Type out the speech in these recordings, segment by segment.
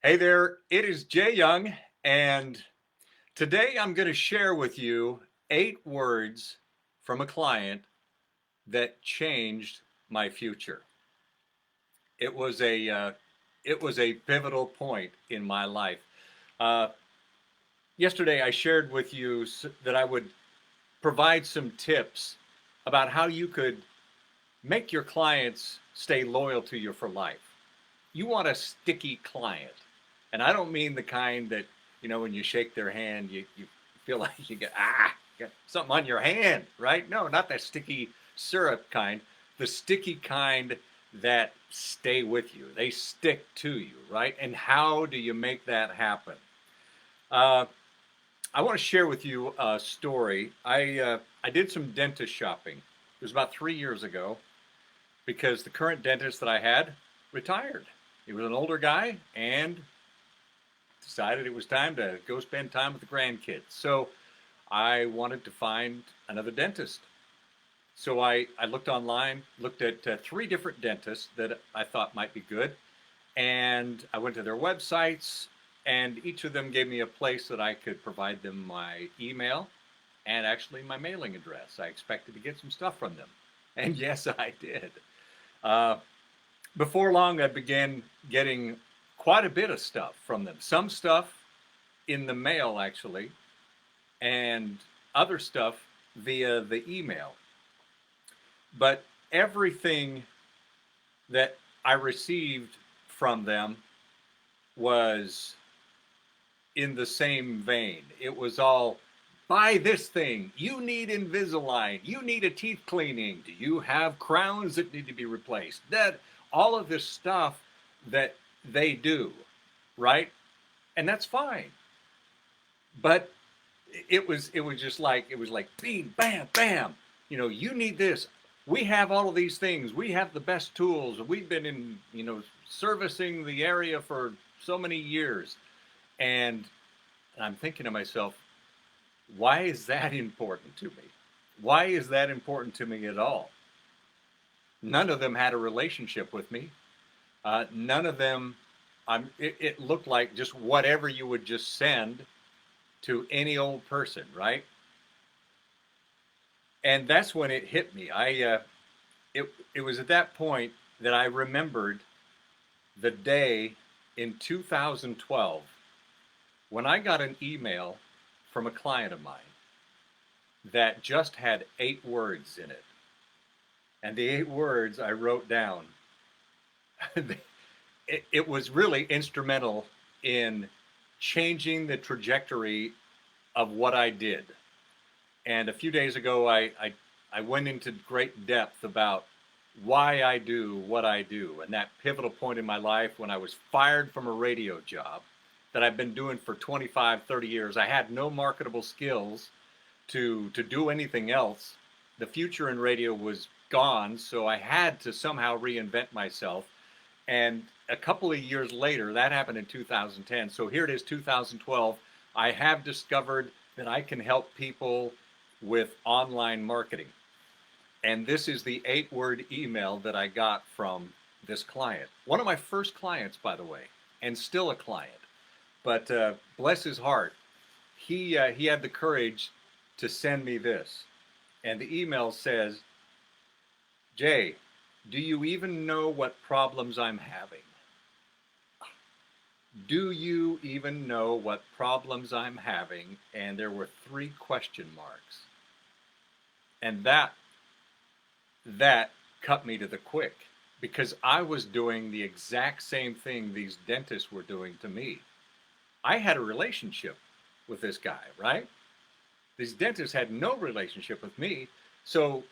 Hey there, it is Jay Young, and today I'm going to share with you 8 words from a client that changed my future. It was a pivotal point in my life. Uh, Yesterday, I shared with you that I would provide some tips about how you could make your clients stay loyal to you for life. You want a sticky client. And I don't mean the kind that, when you shake their hand, you feel like you got something on your hand, right? No, not that sticky syrup kind. The sticky kind that stay with you. They stick to you, right? And how do you make that happen? Uh, I want to share with you a story. I did some dentist shopping. It was about 3 years ago because the current dentist that I had retired. He was an older guy and decided it was time to go spend time with the grandkids. So I wanted to find another dentist. So I looked online, looked at 3 different dentists that I thought might be good, and I went to their websites, and each of them gave me a place that I could provide them my email and actually my mailing address. I expected to get some stuff from them. And yes, I did. Uh, Before long, I began getting quite a bit of stuff from them. Some stuff in the mail, actually, and other stuff via the email. But everything that I received from them was in the same vein. It was all buy this thing. You need Invisalign. You need a teeth cleaning. Do you have crowns that need to be replaced? That all of this stuff that they do, right? And that's fine. But it was just like it was like bing bam bam. You need this. We have all of these things. We have the best tools. We've been in servicing the area for so many years, and I'm thinking to myself, why is that important to me? Why is that important to me at all? None of them had a relationship with me. None of them. It looked like just whatever you would just send to any old person, right? And that's when it hit me. It was at that point that I remembered the day in 2012 when I got an email from a client of mine that just had 8 words in it. And the 8 words I wrote down, it was really instrumental in changing the trajectory of what I did. And a few days ago, I went into great depth about why I do what I do, and that pivotal point in my life when I was fired from a radio job that I've been doing for 25, 30 years. I had no marketable skills to do anything else. The future in radio was gone, so I had to somehow reinvent myself. And a couple of years later, that happened in 2010. So here it is, 2012. I have discovered that I can help people with online marketing. And this is the 8 word email that I got from this client. One of my first clients, by the way, and still a client. But bless his heart, he had the courage to send me this. And the email says, Jay, do you even know what problems I'm having? Do you even know what problems I'm having? And there were 3 question marks. And that cut me to the quick because I was doing the exact same thing these dentists were doing to me. I had a relationship with this guy, right? These dentists had no relationship with me. So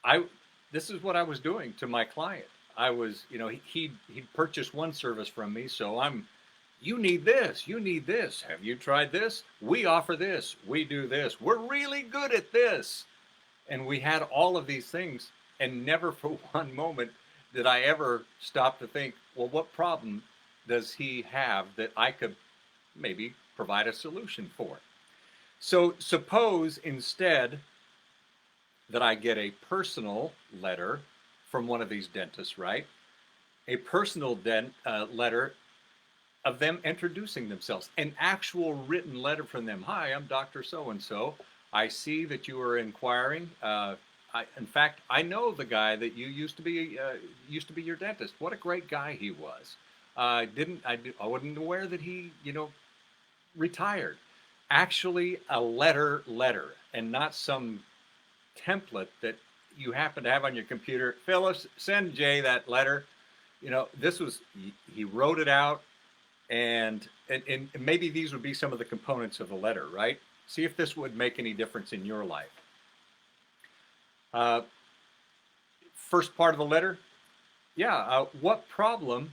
I this is what I was doing to my client. I was, he'd purchased one service from me, so you need this, you need this. Have you tried this? We offer this, we do this. We're really good at this. And we had all of these things, and never for one moment did I ever stop to think, well, what problem does he have that I could maybe provide a solution for? So suppose instead that I get a personal letter from one of these dentists, right? A personal letter of them introducing themselves, an actual written letter from them. Hi, I'm Dr. So and so. I see that you are inquiring. In fact, I know the guy that you used to be your dentist. What a great guy he was. I wasn't aware that he, retired. Actually, a letter, and not some template that you happen to have on your computer. Phyllis, send Jay that letter. This was he wrote it out, and maybe these would be some of the components of the letter, right? See if this would make any difference in your life. First part of the letter, what problem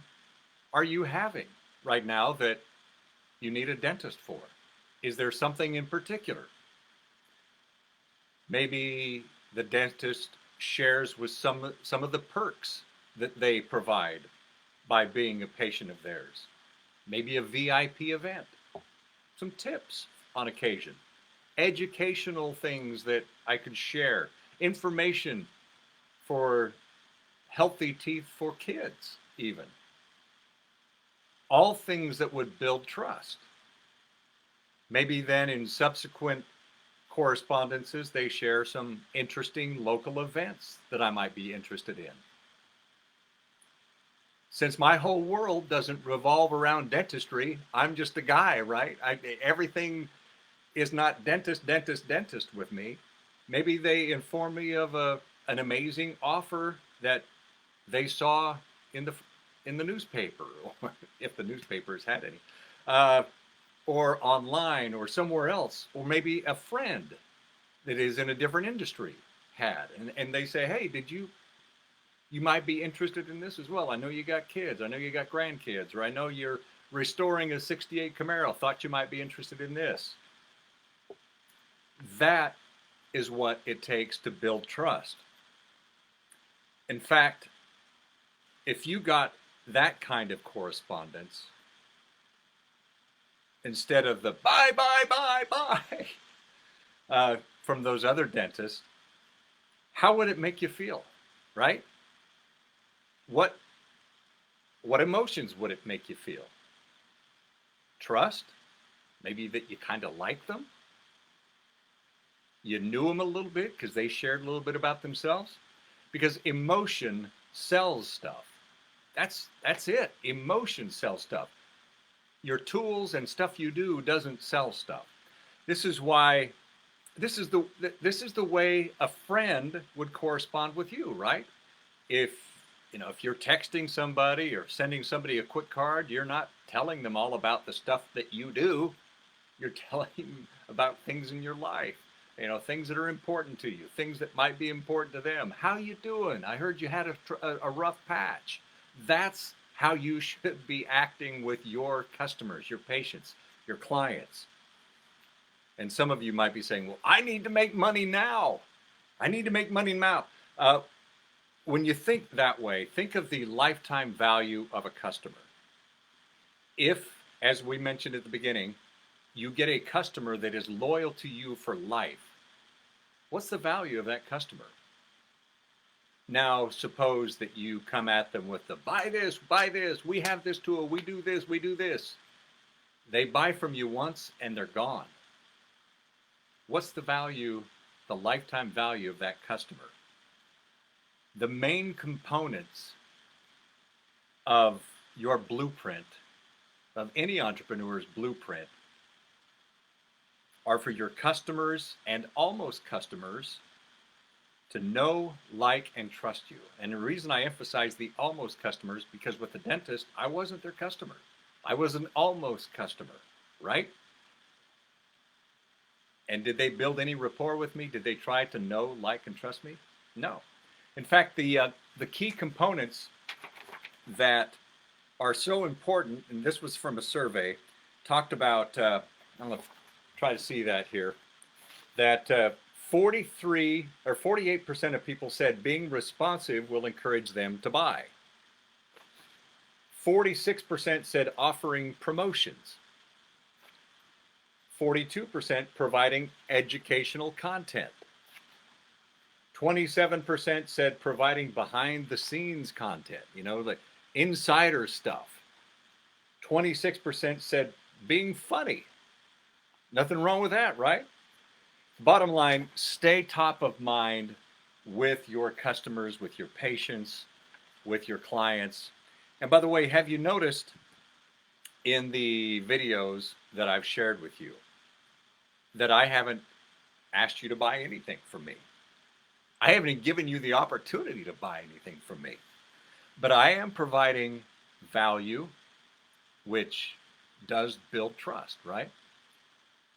are you having right now that you need a dentist for? Is there something in particular? Maybe the dentist shares with some of the perks that they provide by being a patient of theirs. Maybe a VIP event, some tips on occasion, educational things that I could share, information for healthy teeth for kids, even. All things that would build trust. Maybe then in subsequent correspondences, they share some interesting local events that I might be interested in. Since my whole world doesn't revolve around dentistry, I'm just a guy, right? Everything is not dentist with me. Maybe they inform me of an amazing offer that they saw in the newspaper, or if the newspapers had any, or online or somewhere else, or maybe a friend that is in a different industry had, and they say, hey, you might be interested in this as well. I know you got kids. I know you got grandkids, or I know you're restoring a 68 Camaro. Thought you might be interested in this. That is what it takes to build trust. In fact, if you got that kind of correspondence, instead of the bye, from those other dentists, how would it make you feel, right? What emotions would it make you feel? Trust? Maybe that you kind of like them? You knew them a little bit because they shared a little bit about themselves? Because emotion sells stuff. That's it. Emotion sells stuff. Your tools and stuff you do doesn't sell stuff. This is why this is the way a friend would correspond with you, right? If you're texting somebody or sending somebody a quick card, you're not telling them all about the stuff that you do. You're telling them about things in your life, things that are important to you, things that might be important to them. How you doing? I heard you had a rough patch. That's how you should be acting with your customers, your patients, your clients. And some of you might be saying, well, I need to make money now. I need to make money now. When you think that way, think of the lifetime value of a customer. If, as we mentioned at the beginning, you get a customer that is loyal to you for life, what's the value of that customer? Now, suppose that you come at them with the buy this, we have this tool, we do this. They buy from you once and they're gone. What's the value, the lifetime value of that customer? The main components of your blueprint, of any entrepreneur's blueprint, are for your customers and almost customers to know, like, and trust you. And the reason I emphasize the almost customers, because with the dentist, I wasn't their customer. I was an almost customer, right? And did they build any rapport with me? Did they try to know, like, and trust me? No. In fact, the key components that are so important, and this was from a survey, talked about, I'm going to try to see that here, that 43 or 48% of people said being responsive will encourage them to buy. 46% said offering promotions. 42% providing educational content. 27% said providing behind the scenes content, the insider stuff. 26% said being funny. Nothing wrong with that, right? Bottom line, stay top of mind with your customers, with your patients, with your clients. And by the way, have you noticed in the videos that I've shared with you that I haven't asked you to buy anything from me? I haven't even given you the opportunity to buy anything from me. But I am providing value, which does build trust, right?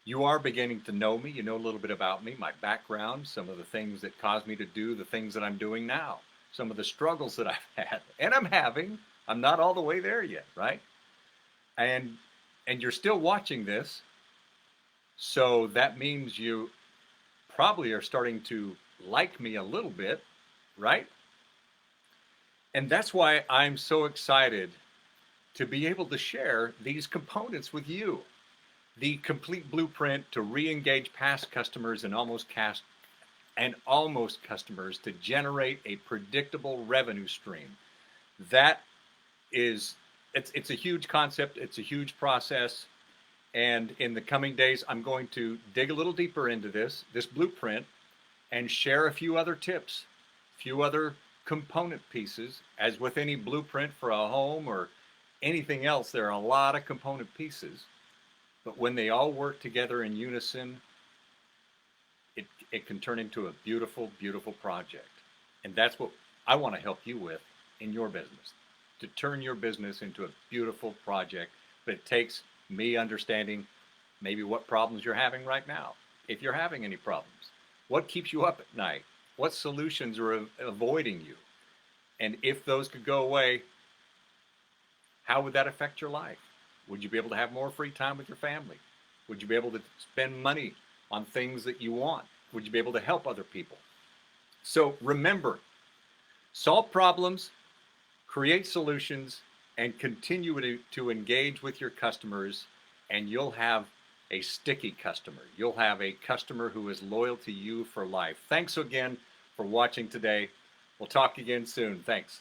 You are beginning to know me. You know a little bit about me, my background, some of the things that caused me to do the things that I'm doing now, some of the struggles that I've had and I'm having. I'm not all the way there yet, right? And you're still watching this, so that means you probably are starting to like me a little bit, right? And that's why I'm so excited to be able to share these components with you. The complete blueprint to re-engage past customers and almost customers to generate a predictable revenue stream. That is, it's a huge concept. It's a huge process. And in the coming days, I'm going to dig a little deeper into this blueprint, and share a few other tips, a few other component pieces. As with any blueprint for a home or anything else, there are a lot of component pieces. But when they all work together in unison, it can turn into a beautiful, beautiful project. And that's what I want to help you with in your business, to turn your business into a beautiful project. But it takes me understanding maybe what problems you're having right now. If you're having any problems, what keeps you up at night? What solutions are avoiding you? And if those could go away, how would that affect your life? Would you be able to have more free time with your family? Would you be able to spend money on things that you want? Would you be able to help other people? So remember, solve problems, create solutions, and continue to engage with your customers, and you'll have a sticky customer. You'll have a customer who is loyal to you for life. Thanks again for watching today. We'll talk again soon. Thanks.